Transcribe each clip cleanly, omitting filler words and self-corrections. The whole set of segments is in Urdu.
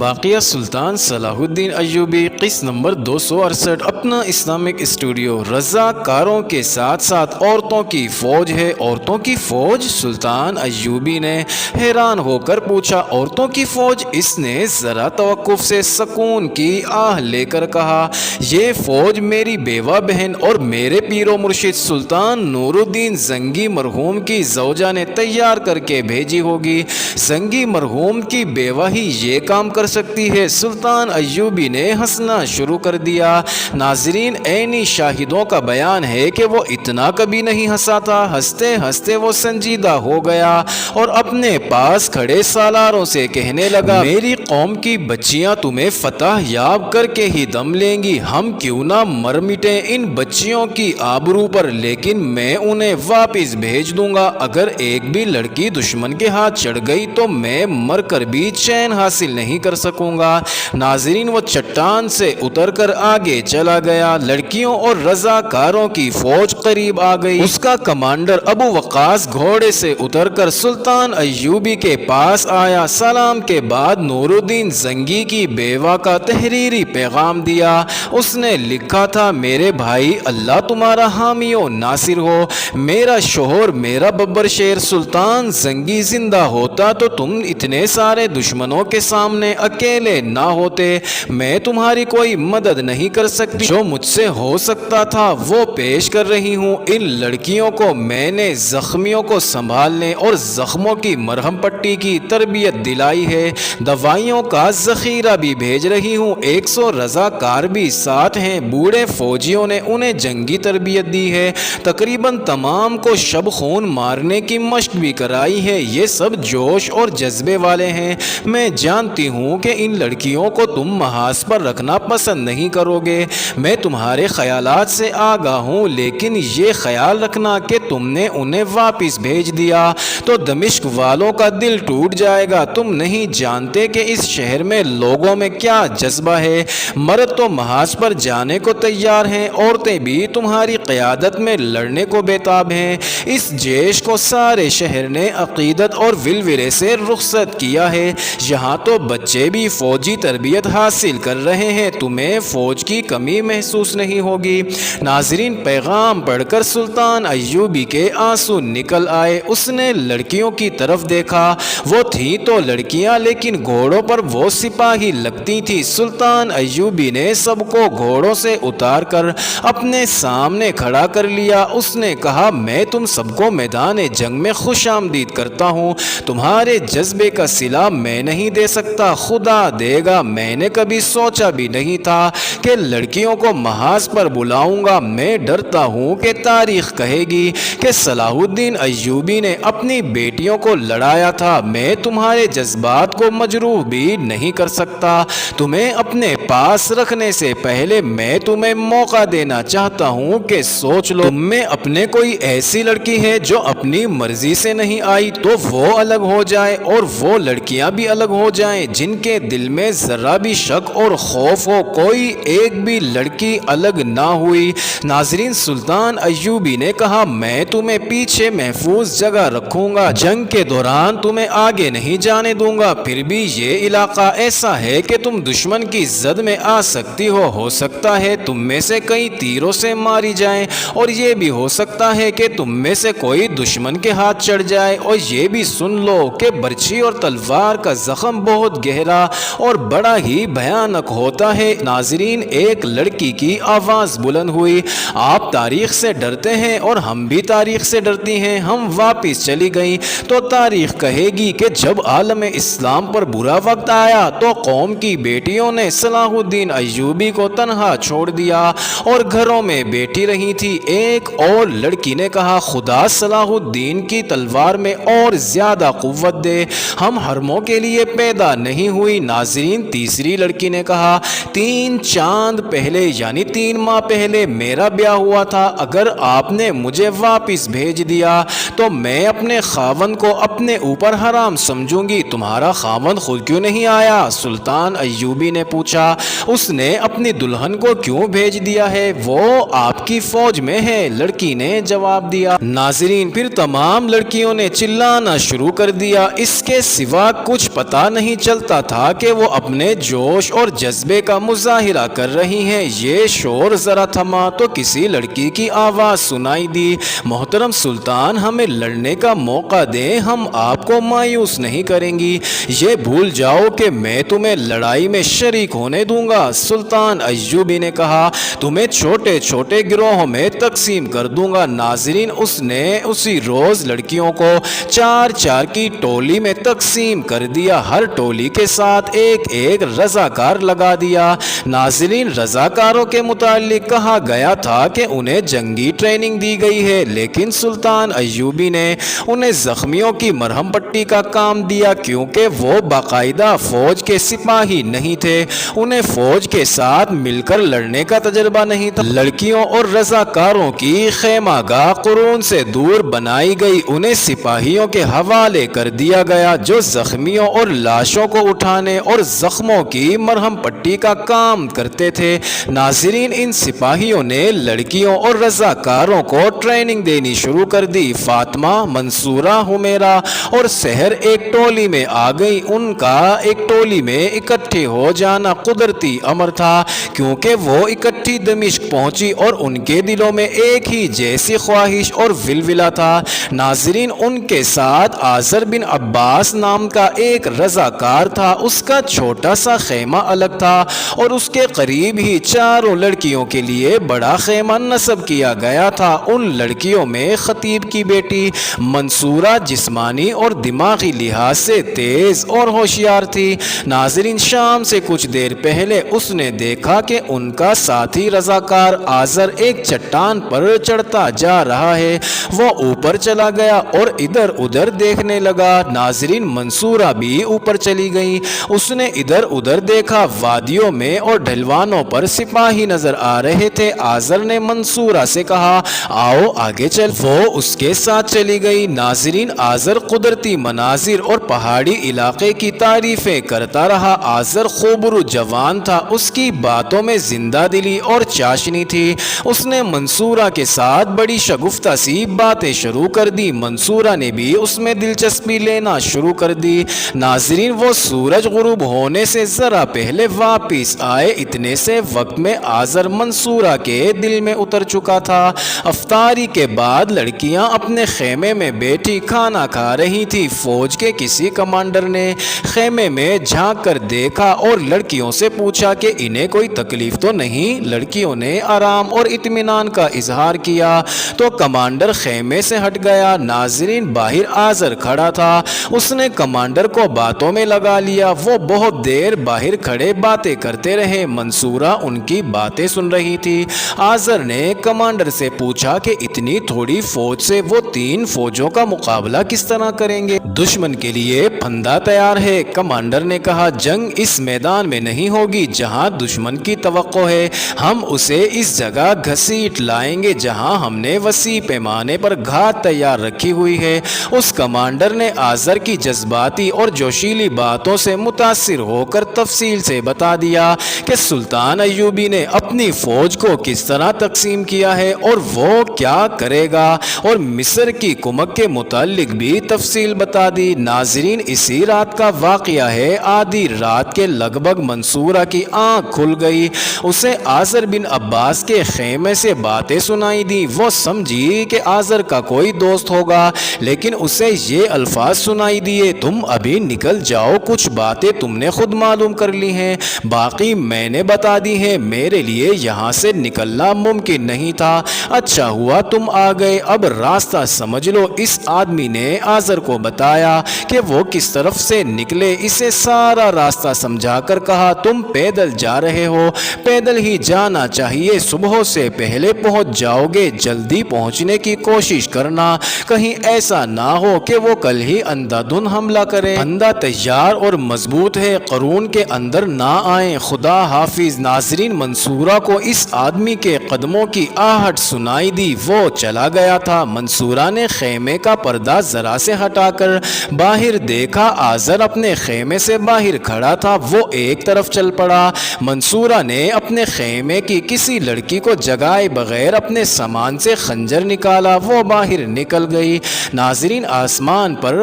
واقعہ سلطان صلاح الدین ایوبی قسط نمبر 268۔ اپنا اسلامک اسٹوڈیو رضاکاروں کے ساتھ ساتھ عورتوں کی فوج ہے۔ عورتوں کی فوج؟ سلطان ایوبی نے حیران ہو کر پوچھا۔ عورتوں کی فوج؟ اس نے ذرا توقف سے سکون کی آہ لے کر کہا، یہ فوج میری بیوہ بہن اور میرے پیر و مرشد سلطان نور الدین زنگی مرحوم کی زوجہ نے تیار کر کے بھیجی ہوگی۔ زنگی مرحوم کی بیوہ ہی یہ کام کر سکتی ہے؟ سلطان ایوبی نے ہنسنا شروع کر دیا۔ ناظرین، عینی شاہدوں کا بیان ہے کہ وہ اتنا کبھی نہیں ہنسا تھا۔ ہنستے ہنستے وہ سنجیدہ ہو گیا اور اپنے پاس کھڑے سالاروں سے کہنے لگا، میری قوم کی بچیاں تمہیں فتح یاب کر کے ہی دم لیں گی۔ ہم کیوں نہ مر مٹیں ان بچیوں کی آبرو پر، لیکن میں انہیں واپس بھیج دوں گا۔ اگر ایک بھی لڑکی دشمن کے ہاتھ چڑھ گئی تو میں مر کر بھی چین حاصل نہیں کر سکوں گا۔ ناظرین، وہ چٹان سے اتر کر آگے چلا گیا۔ لڑکیوں اور رضاکاروں کی فوج قریب آ گئی۔ اس کا کمانڈر ابو وقاص گھوڑے سے اتر کر سلطان ایوبی کے پاس آیا۔ سلام کے بعد نور الدین زنگی کی بیوہ کا تحریری پیغام دیا۔ اس نے لکھا تھا، میرے بھائی، اللہ تمہارا حامی و ناصر ہو۔ میرا شوہر، میرا ببر شیر سلطان زنگی زندہ ہوتا تو تم اتنے سارے دشمنوں کے سامنے اکیلے نہ ہوتے۔ میں تمہاری کوئی مدد نہیں کر سکتی۔ جو مجھ سے ہو سکتا تھا وہ پیش کر رہی ہوں۔ ان لڑکیوں کو میں نے زخمیوں کو سنبھالنے اور زخموں کی مرہم پٹی کی تربیت دلائی ہے۔ دوائیوں کا ذخیرہ بھی بھیج رہی ہوں۔ 100 رضاکار بھی ساتھ ہیں۔ بوڑھے فوجیوں نے انہیں جنگی تربیت دی ہے۔ تقریباً تمام کو شب خون مارنے کی مشق بھی کرائی ہے۔ یہ سب جوش اور جذبے والے ہیں۔ میں جانتی ہوں کہ ان لڑکیوں کو تم محاذ پر رکھنا پسند نہیں کرو گے۔ میں تمہارے خیالات سے آگاہ ہوں، لیکن یہ خیال رکھنا کہ تم نے انہیں واپس بھیج دیا تو دمشق والوں کا دل ٹوٹ جائے گا۔ تم نہیں جانتے کہ اس شہر میں لوگوں میں کیا جذبہ ہے۔ مرد تو محاذ پر جانے کو تیار ہیں، عورتیں بھی تمہاری قیادت میں لڑنے کو بیتاب ہیں۔ اس جیش کو سارے شہر نے عقیدت اور ولولے سے رخصت کیا ہے۔ یہاں تو بچے بھی فوجی تربیت حاصل کر رہے ہیں۔ تمہیں فوج کی کمی محسوس نہیں ہوگی۔ ناظرین، پیغام پڑھ کر سلطان ایوبی کے آنسو نکل آئے۔ اس نے لڑکیوں کی طرف دیکھا۔ وہ تھیں تو لڑکیاں، لیکن گھوڑوں پر وہ سپاہی لگتی تھیں۔ سلطان ایوبی نے سب کو گھوڑوں سے اتار کر اپنے سامنے کھڑا کر لیا۔ اس نے کہا، میں تم سب کو میدان جنگ میں خوش آمدید کرتا ہوں۔ تمہارے جذبے کا صلہ میں نہیں دے سکتا، خدا دے گا۔ میں نے کبھی سوچا بھی نہیں تھا کہ لڑکیوں کو محاذ پر بلاؤں گا۔ میں ڈرتا ہوں کہ تاریخ کہے گی کہ صلاح الدین ایوبی نے اپنی بیٹیوں کو لڑایا تھا۔ میں تمہارے جذبات کو مجروح بھی نہیں کر سکتا۔ تمہیں اپنے پاس رکھنے سے پہلے میں تمہیں موقع دینا چاہتا ہوں کہ سوچ لو۔ تم میں اپنے کوئی ایسی لڑکی ہے جو اپنی مرضی سے نہیں آئی تو وہ الگ ہو جائے، اور وہ لڑکیاں بھی الگ ہو جائیں جن کے دل میں ذرا بھی شک اور خوف ہو۔ کوئی ایک بھی لڑکی الگ نہ ہوئی۔ ناظرین، سلطان ایوبی نے کہا، میں تمہیں پیچھے محفوظ جگہ رکھوں گا، جنگ کے دوران تمہیں آگے نہیں جانے دوں گا۔ پھر بھی یہ علاقہ ایسا ہے کہ تم دشمن کی زد میں آ سکتی ہو سکتا ہے تم میں سے کئی تیروں سے ماری جائیں، اور یہ بھی ہو سکتا ہے کہ تم میں سے کوئی دشمن کے ہاتھ چڑھ جائے۔ اور یہ بھی سن لو کہ برچھی اور تلوار کا زخم بہت گہرا اور بڑا ہی بھیانک ہوتا ہے۔ ناظرین، ایک لڑکی کی آواز بلند ہوئی، آپ تاریخ سے ڈرتے ہیں اور ہم بھی تاریخ سے ڈرتی ہیں۔ ہم واپس چلی گئیں تو تاریخ کہے گی کہ جب عالم اسلام پر برا وقت آیا تو قوم کی بیٹیوں نے صلاح الدین ایوبی کو تنہا چھوڑ دیا اور گھروں میں بیٹھی رہی تھی۔ ایک اور لڑکی نے کہا، خدا صلاح الدین کی تلوار میں اور زیادہ قوت دے، ہم حرموں کے لیے پیدا نہیں ہوئی۔ ناظرین، تیسری لڑکی نے کہا، 3 چاند پہلے یعنی 3 ماہ پہلے میرا بیاہ ہوا تھا۔ اگر آپ نے مجھے واپس بھیج دیا تو میں اپنے خاوند کو اپنے اوپر حرام سمجھوں گی۔ تمہارا خاوند خود کیوں نہیں آیا؟ سلطان ایوبی نے پوچھا۔ اس نے اپنی دلہن کو کیوں بھیج دیا ہے؟ وہ آپ کی فوج میں ہے، لڑکی نے جواب دیا۔ ناظرین، پھر تمام لڑکیوں نے چلانا شروع کر دیا۔ اس کے سوا کچھ پتہ نہیں چلتا تھا کہ وہ اپنے جوش اور جذبے کا مظاہرہ کر رہی ہیں۔ یہ شور ذرا تھما تو کسی لڑکی کی آواز سنائی دی، محترم سلطان ہمیں لڑنے کا موقع دیں، ہم آپ کو مایوس نہیں کریں گی، یہ بھول جاؤ کہ میں تمہیں لڑائی میں شریک ہونے دوں گا۔ سلطان ایوبی نے کہا تمہیں چھوٹے چھوٹے گروہوں میں تقسیم کر دوں گا۔ ناظرین، اس نے اسی روز لڑکیوں کو 4 کی ٹولی میں تقسیم کر دیا، ہر ٹولی کے ساتھ ایک ایک رضاکار لگا دیا۔ ناظرین، رضاکاروں کے متعلق کہا گیا تھا کہ انہیں جنگی ٹریننگ دی گئی ہے، لیکن سلطان ایوبی نے انہیں زخمیوں کی مرہم پٹی کا کام دیا کیونکہ وہ باقاعدہ فوج کے سپاہی نہیں تھے، انہیں فوج کے ساتھ مل کر لڑنے کا تجربہ نہیں تھا۔ لڑکیوں اور رضاکاروں کی خیمہ گاہ قرون سے دور بنائی گئی، انہیں سپاہیوں کے حوالے کر دیا گیا جو زخمیوں اور لاشوں کو اٹھانے اور زخموں کی مرہم پٹی کا کام کرتے تھے۔ ناظرین، ان سپاہیوں نے لڑکیوں اور رضاکاروں کو ٹریننگ دینی شروع کر دی۔ فاطمہ، منصورہ، حمیرہ اور سحر ایک ٹولی میں آ گئی۔ ان کا ایک ٹولی میں اکٹھے ہو جانا قدرتی امر تھا کیونکہ وہ اکٹھی دمشق پہنچی اور ان کے دلوں میں ایک ہی جیسی خواہش اور ولولہ تھا۔ ناظرین، ان کے ساتھ آذر بن عباس نام کا ایک رضاکار تھا، اس کا چھوٹا سا خیمہ الگ تھا اور اس کے قریب ہی 4 لڑکیوں کے لیے بڑا خیمہ نصب کیا گیا تھا۔ ان لڑکیوں میں خطیب کی بیٹی منصورہ جسمانی اور دماغی لحاظ سے تیز اور ہوشیار تھی۔ ناظرین، شام سے کچھ دیر پہلے اس نے دیکھا کہ ان کا ساتھی رضاکار آذر ایک چٹان پر چڑھتا جا رہا ہے، وہ اوپر چلا گیا اور ادھر ادھر دیکھنے لگا۔ ناظرین، منصورہ بھی اوپر چلی گئی، اس نے ادھر ادھر دیکھا، وادیوں میں اور ڈھلوانوں پر سپاہی نظر آ رہے تھے۔ آذر نے منصورہ سے کہا آؤ آگے چل، وہ اس کے ساتھ چلی گئی۔ ناظرین، آذر قدرتی مناظر اور پہاڑی علاقے کی تعریفیں کرتا رہا۔ آذر خوبرو جوان تھا، اس کی باتوں میں زندہ دلی اور چاشنی تھی۔ اس نے منصورہ کے ساتھ بڑی شگفتہ سی باتیں شروع کر دی، منصورہ نے بھی اس میں دلچسپی لینا شروع کر دی۔ ناظرین، وہ سورج غروب ہونے سے ذرا پہلے واپس آئے، اتنے سے وقت میں آذر منصورہ کے دل میں اتر چکا تھا۔ افطاری کے بعد لڑکیاں اپنے خیمے میں بیٹھی کھانا کھا رہی تھی۔ فوج کے کسی کمانڈر نے خیمے میں جھانک کر دیکھا اور لڑکیوں سے پوچھا کہ انہیں کوئی تکلیف تو نہیں؟ لڑکیوں نے آرام اور اطمینان کا اظہار کیا تو کمانڈر خیمے سے ہٹ گیا۔ ناظرین، باہر آذر کھڑا تھا، اس نے کمانڈر کو باتوں میں لگا لیا، وہ بہت دیر باہر کھڑے باتیں کرتے رہے، منصورہ ان کی باتیں سن رہی تھی۔ آذر نے کمانڈر سے پوچھا کہ اتنی تھوڑی فوج سے وہ 3 فوجوں کا مقابلہ کس طرح کریں گے؟ دشمن کے لیے پھندا تیار ہے۔ کمانڈر نے کہا جنگ اس میدان میں نہیں ہوگی جہاں دشمن کی توقع ہے، ہم اسے اس جگہ گھسیٹ لائیں گے جہاں ہم نے وسیع پیمانے پر گھات تیار رکھی ہوئی ہے۔ اس کمانڈر نے آذر کی جذباتی اور جوشیلی باتوں سے متاثر ہو کر تفصیل سے بتا دیا کہ سلطان ایوبی نے اپنی فوج کو کس طرح تقسیم کیا ہے اور وہ کیا کرے گا، اور مصر کی کمک کے متعلق بھی تفصیل بتا دی۔ ناظرین، اسی رات کا واقعہ ہے، آدھی رات کے لگ بھگ منصورہ کی آنکھ کھل گئی، اسے آذر بن عباس کے خیمے سے باتیں سنائی دی۔ وہ سمجھی کہ آذر کا کوئی دوست ہوگا، لیکن اسے یہ الفاظ سنائی دیے تم ابھی نکل جاؤ، کچھ باتیں تم نے خود معلوم کر لی ہیں، باقی میں نے بتا دی ہیں، میرے لیے یہاں سے نکلنا ممکن نہیں تھا، اچھا ہوا تم آ گئے، اب راستہ سمجھ لو۔ اس آدمی نے آذر کو بتایا کہ وہ کس طرف سے نکلے، اسے سارا راستہ سمجھا کر کہا تم پیدل جا رہے ہو، پیدل ہی جانا چاہیے، صبح سے پہلے پہنچ جاؤ گے، جلدی پہنچنے کی کوشش کرنا، کہیں ایسا نہ ہو کہ وہ کل ہی اندھا دھند حملہ کرے، بندہ تیار اور مضبوط ہے، قرون کے اندر نہ آئیں، خدا حافظ۔ ناظرین، منصورہ کو اس آدمی کے قدموں کی آہٹ سنائی دی، وہ چلا گیا تھا۔ منصورہ نے خیمے کا پردہ ذرا سے ہٹا کر باہر دیکھا، آذر اپنے خیمے سے باہر کھڑا تھا، وہ ایک طرف چل پڑا۔ منصورہ نے اپنے خیمے کی کسی لڑکی کو جگائے بغیر اپنے سامان سے خنجر نکالا، وہ باہر نکل گئی۔ ناظرین، آسمان پر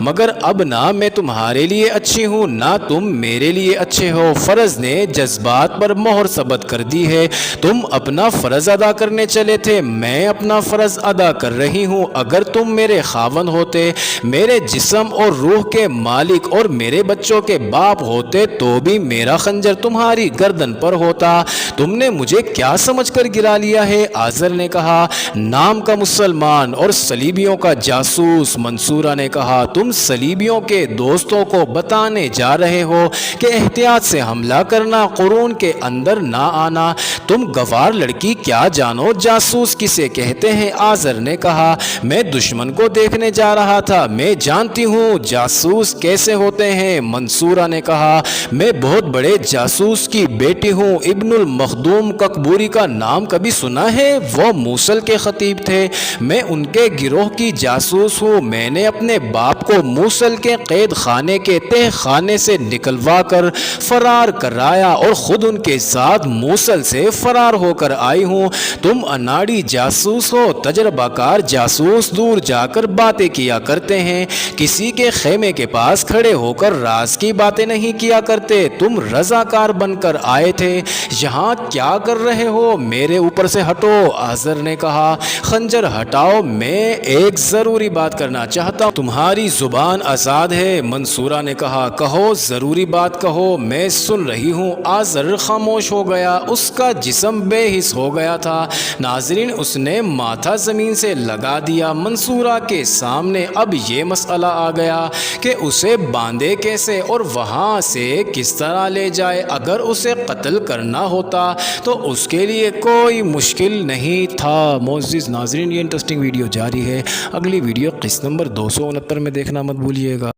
مگر اب نہ میں تمہارے لیے اچھی ہوں نہ تم میرے لیے اچھے ہو۔ فرض نے جذبات پر مہر ثبت کر دی ہے۔ تم اپنا فرض ادا کرنے چلے تھے، میں اپنا فرض ادا کر رہی ہوں۔ اگر تم میرے خاوند ہوتے، میرے جسم اور روح کے مالک اور میرے بچوں کے باپ ہوتے تو بھی میرا خنجر تمہاری گردن پر ہوتا۔ تم نے مجھے کیا سمجھ کر گرا لیا ہے؟ آزر نے کہا، نام کا مسلمان اور صلیبیوں کا جاسوس۔ منصورہ نے کہا، تم صلیبیوں کے دوستوں کو بتانے جا رہے ہو کہ احتیاط سے حملہ کرنا، قرون کے اندر نہ آنا۔ تم گوار لڑکی کیا جانو جاسوس کسے کہتے ہیں؟ آزر نے کہا، میں دشمن کو دیکھنے جا رہا تھا، میں جانتی ہوں جاسوس کیسے ہوتے ہیں۔ منصورہ نے کہا، میں بہت بڑے جاسوس کی بیٹی ہوں۔ ابن المخدوم ککبوری کا نام کبھی سنا ہے؟ وہ موصل کے خطیب تھے، میں ان کے گروہ کی جاسوس ہوں۔ میں نے اپنے باپ کو موصل کے قید خانے کے تہ خانے سے نکلوا کر فرار کرایا اور خود ان کے ساتھ موصل سے فرار ہو کر آئی ہوں۔ تم اناڑی جاسوس ہو، تجربہ کار جاسوس دور جا کر باتیں کیا کرتے ہیں، کسی کے خیمے کے پاس کھڑے ہو کر راز کی باتیں نہیں کیا کرتے۔ تم رضاکار بن کر آئے تھے، یہاں کیا کر رہے ہو؟ میرے اوپر سے ہٹو۔ آزر نے کہا، خنجر ہٹاؤ، میں ایک ضروری بات کرنا چاہتا ہوں۔ تمہاری زبان آزاد ہے۔ منصورہ نے کہا، کہو، ضروری بات کہو، میں سن رہی ہوں۔ آزر خاموش ہو گیا، اس کا جسم بے حس ہو گیا تھا۔ ناظرین، اس نے ماتھا زمین سے لگا دیا۔ منصورہ کے سامنے اب یہ مسئلہ آ گیا کہ اسے باندھے کیسے اور وہاں سے کس طرح لے جائے۔ اگر اسے قتل کرنا ہوتا تو اس کے لیے کوئی مشکل نہیں تھا۔ معزز ناظرین، یہ انٹرسٹنگ ویڈیو جاری ہے، اگلی ویڈیو قسط نمبر 269 میں دیکھنا مت بھولیے گا۔